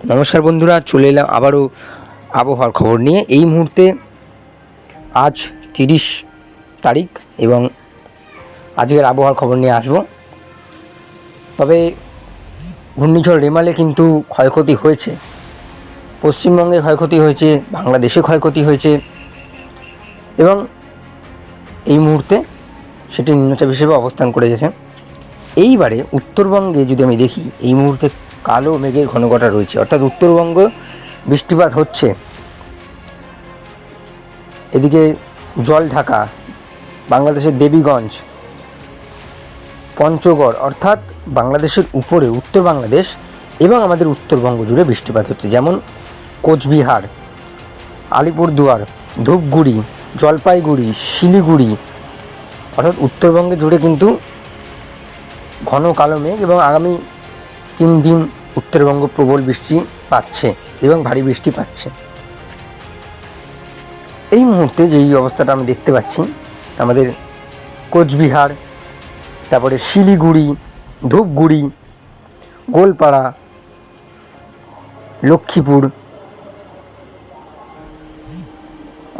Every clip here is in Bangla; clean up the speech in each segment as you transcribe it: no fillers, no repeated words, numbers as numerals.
নমস্কার বন্ধুরা, চলে এলাম আবারও আবহাওয়ার খবর নিয়ে। এই মুহূর্তে আজ 30 তারিখ এবং আজকের আবহাওয়ার খবর নিয়ে আসব। তবে ঘূর্ণিঝড় রেমালে কিন্তু ক্ষয়ক্ষতি হয়েছে, পশ্চিমবঙ্গে ক্ষয়ক্ষতি হয়েছে, বাংলাদেশে ক্ষয়ক্ষতি হয়েছে এবং এই মুহূর্তে সেটি নিম্নচাপ হিসেবে অবস্থান করে গেছে। এইবারে উত্তরবঙ্গে যদি আমি দেখি, এই মুহূর্তে কালো মেঘের ঘনঘটা রয়েছে, অর্থাৎ উত্তরবঙ্গ বৃষ্টিপাত হচ্ছে। এদিকে জলঢাকা, বাংলাদেশের দেবীগঞ্জ, পঞ্চগড়, অর্থাৎ বাংলাদেশের উপরে উত্তর বাংলাদেশ এবং আমাদের উত্তরবঙ্গ জুড়ে বৃষ্টিপাত হচ্ছে। যেমন কোচবিহার, আলিপুরদুয়ার, ধূপগুড়ি, জলপাইগুড়ি, শিলিগুড়ি, অর্থাৎ উত্তরবঙ্গে জুড়ে কিন্তু ঘন কালো মেঘ এবং আগামী 3 দিন উত্তরবঙ্গ প্রবল বৃষ্টি পাচ্ছে এবং ভারী বৃষ্টি পাচ্ছে। এই মুহূর্তে যেই অবস্থাটা আমি দেখতে পাচ্ছি, আমাদের কোচবিহার, তারপরে শিলিগুড়ি, ধূপগুড়ি, গোলপাড়া, লক্ষ্মীপুর,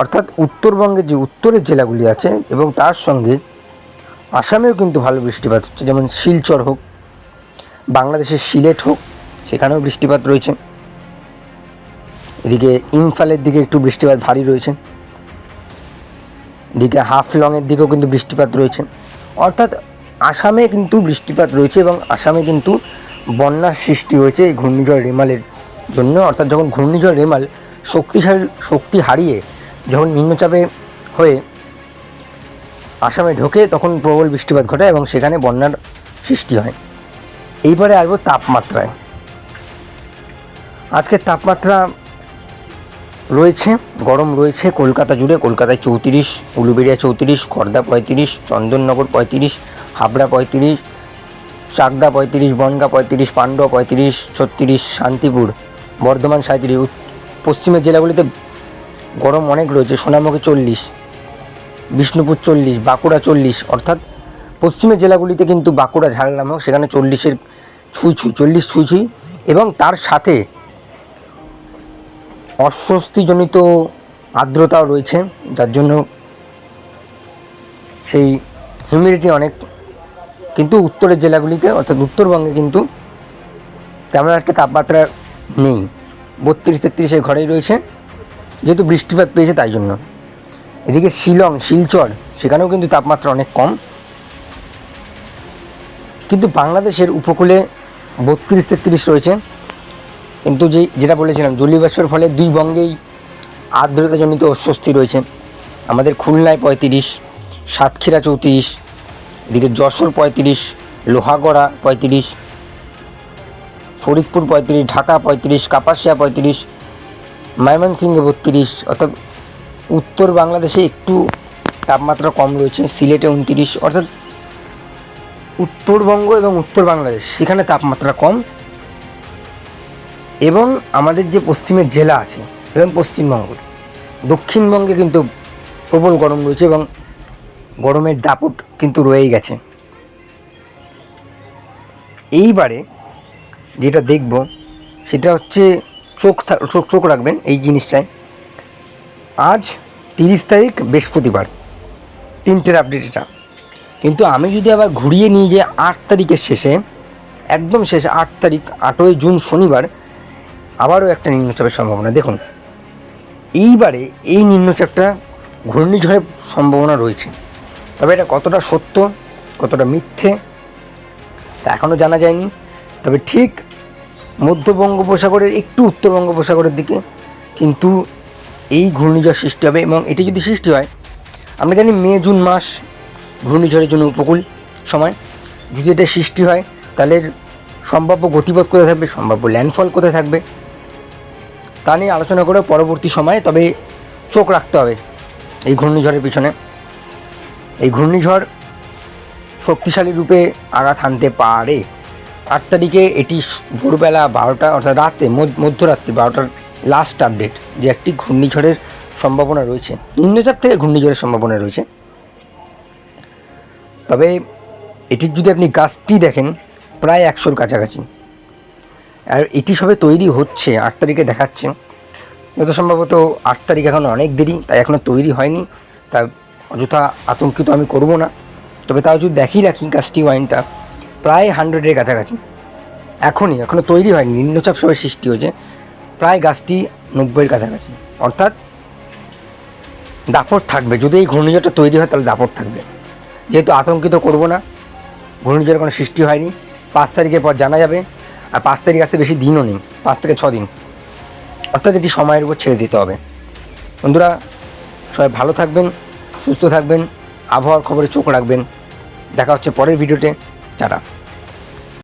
অর্থাৎ উত্তরবঙ্গের যে উত্তরের জেলাগুলি আছে এবং তার সঙ্গে আসামেও কিন্তু ভালো বৃষ্টিপাত হচ্ছে। যেমন শিলচর হোক, বাংলাদেশের সিলেট হোক, সেখানেও বৃষ্টিপাত রয়েছে। এদিকে ইমফালের দিকে একটু বৃষ্টিপাত ভারী রয়েছে, এদিকে হাফলংয়ের দিকেও কিন্তু বৃষ্টিপাত রয়েছে। অর্থাৎ আসামে কিন্তু বৃষ্টিপাত রয়েছে এবং আসামে কিন্তু বন্যার সৃষ্টি হয়েছে এই ঘূর্ণিঝড় রেমালের জন্য। অর্থাৎ যখন ঘূর্ণিঝড় রেমাল শক্তি হারিয়ে যখন নিম্নচাপে হয়ে আসামে ঢোকে, তখন প্রবল বৃষ্টিপাত ঘটে এবং সেখানে বন্যার সৃষ্টি হয়। এইবারে আসবো তাপমাত্রায়। আজকের তাপমাত্রা রয়েছে, গরম রয়েছে কলকাতা জুড়ে। কলকাতায় 34, উলুবেড়িয়া 34, খড়দা 35, চন্দননগর 35, হাবড়া 35, চাকদা 35, বনগাঁ 35, পান্ডুয়া 35, 36, শান্তিপুর, বর্ধমান 37। পশ্চিমের জেলাগুলিতে গরম অনেক রয়েছে, সোনামুখী 40, বিষ্ণুপুর 40, বাঁকুড়া 40। অর্থাৎ পশ্চিমের জেলাগুলিতে কিন্তু বাঁকুড়া, ঝাড়গ্রাম হোক, সেখানে 40-এর ছুঁই ছুঁই এবং তার সাথে অস্বস্তিজনিত আর্দ্রতাও রয়েছে, যার জন্য সেই হিউমিডিটি অনেক। কিন্তু উত্তরের জেলাগুলিতে অর্থাৎ উত্তরবঙ্গে কিন্তু তেমন একটা তাপমাত্রা নেই, 32-33-এর ঘরেই রয়েছে, যেহেতু বৃষ্টিপাত পেয়েছে তাই জন্য। এদিকে শিলচর, সেখানেও কিন্তু তাপমাত্রা অনেক কম। কিন্তু বাংলাদেশের উপকূলে 32-33 রয়েছে। কিন্তু যেটা বলেছিলাম, জলীয়বাষ্পের ফলে দুই বঙ্গেই আর্দ্রতাজনিত অস্বস্তি রয়েছে। আমাদের খুলনায় 35, সাতক্ষীরা 34, এদিকে যশোর 35, লোহাগড়া 35, ফরিদপুর 35, ঢাকা 35, কাপাসিয়া 35, ময়মনসিংহে 32। অর্থাৎ উত্তর বাংলাদেশে একটু তাপমাত্রা কম রয়েছে, সিলেটে 29। অর্থাৎ উত্তরবঙ্গ এবং উত্তর বাংলাদেশ, সেখানে তাপমাত্রা কম। এবং আমাদের যে পশ্চিমের জেলা আছে এবং পশ্চিমবঙ্গ, দক্ষিণবঙ্গে কিন্তু প্রবল গরম রয়েছে এবং গরমের দাপট কিন্তু রয়েই গেছে। এইবারে যেটা দেখব সেটা হচ্ছে চোখ রাখবেন এই জিনিসটায়। আজ 30 তারিখ বৃহস্পতিবার, 3টের আপডেট এটা। কিন্তু আমি যদি আবার ঘুরিয়ে নিই যে 8 তারিখের শেষে, একদম শেষে 8 তারিখ, 8ই জুন শনিবার, আবারও একটা নিম্নচাপের সম্ভাবনা। দেখুন, এইবারে এই নিম্নচাপটা ঘূর্ণিঝড়ের সম্ভাবনা রয়েছে। তবে এটা কতটা সত্য, কতটা মিথ্যে তা এখনও জানা যায়নি। তবে ঠিক মধ্য বঙ্গোপসাগরের একটু উত্তর বঙ্গোপসাগরের দিকে কিন্তু এই ঘূর্ণিঝড় সৃষ্টি হবে। এবং এটি যদি সৃষ্টি হয়, আমরা জানি মে জুন মাস ঘূর্ণিঝড়ের জন্য উপকূল সময়। যদি এটা সৃষ্টি হয়, তাহলে সম্ভাব্য গতিপথ কোথায় থাকবে, সম্ভাব্য ল্যান্ডফল কোথায় থাকবে, তা নিয়ে আলোচনা করে পরবর্তী সময়ে। তবে চোখ রাখতে হবে এই ঘূর্ণিঝড়ের পিছনে। এই ঘূর্ণিঝড় শক্তিশালী রূপে আঘাত হানতে পারে। 8 তারিখে এটি ভোরবেলা 12টা, অর্থাৎ রাতে মধ্যরাত্রি 12টার লাস্ট আপডেট, যে একটি ঘূর্ণিঝড়ের সম্ভাবনা রয়েছে, নিম্নচাপ থেকে ঘূর্ণিঝড়ের সম্ভাবনা রয়েছে। তবে এটির যদি আপনি গাছটি দেখেন, প্রায় 100-র কাছাকাছি। আর এটি সবে তৈরি হচ্ছে, 8 তারিখে দেখাচ্ছে, যত সম্ভবত 8 তারিখ এখন অনেক দেরি, তাই এখনও তৈরি হয়নি। তা অযথা আতঙ্কিত আমি করব না, তবে তাও যদি দেখিয়ে রাখি গাছটি ওয়াইনটা প্রায় 100-এর কাছাকাছি এখনও তৈরি হয়নি, নিম্নচাপ সবে সৃষ্টি হয়েছে, প্রায় গাছটি 90-এর কাছাকাছি, অর্থাৎ দাপট থাকবে। যদি এই ঘূর্ণিঝড়টা তৈরি হয় তাহলে দাপট থাকবে। যেহেতু আতঙ্কিত করব না, ঘূর্ণিঝড়ের কোনো সৃষ্টি হয়নি, 5 তারিখের পর জানা যাবে। আর 5 তারিখ আসতে বেশি দিনও নেই, 5 থেকে 6 দিন, অর্থাৎ এটি সময়ের উপর ছেড়ে দিতে হবে। বন্ধুরা, সবাই ভালো থাকবেন, সুস্থ থাকবেন, আবহাওয়ার খবরে চোখ রাখবেন। দেখা হচ্ছে পরের ভিডিওতে। টাটা।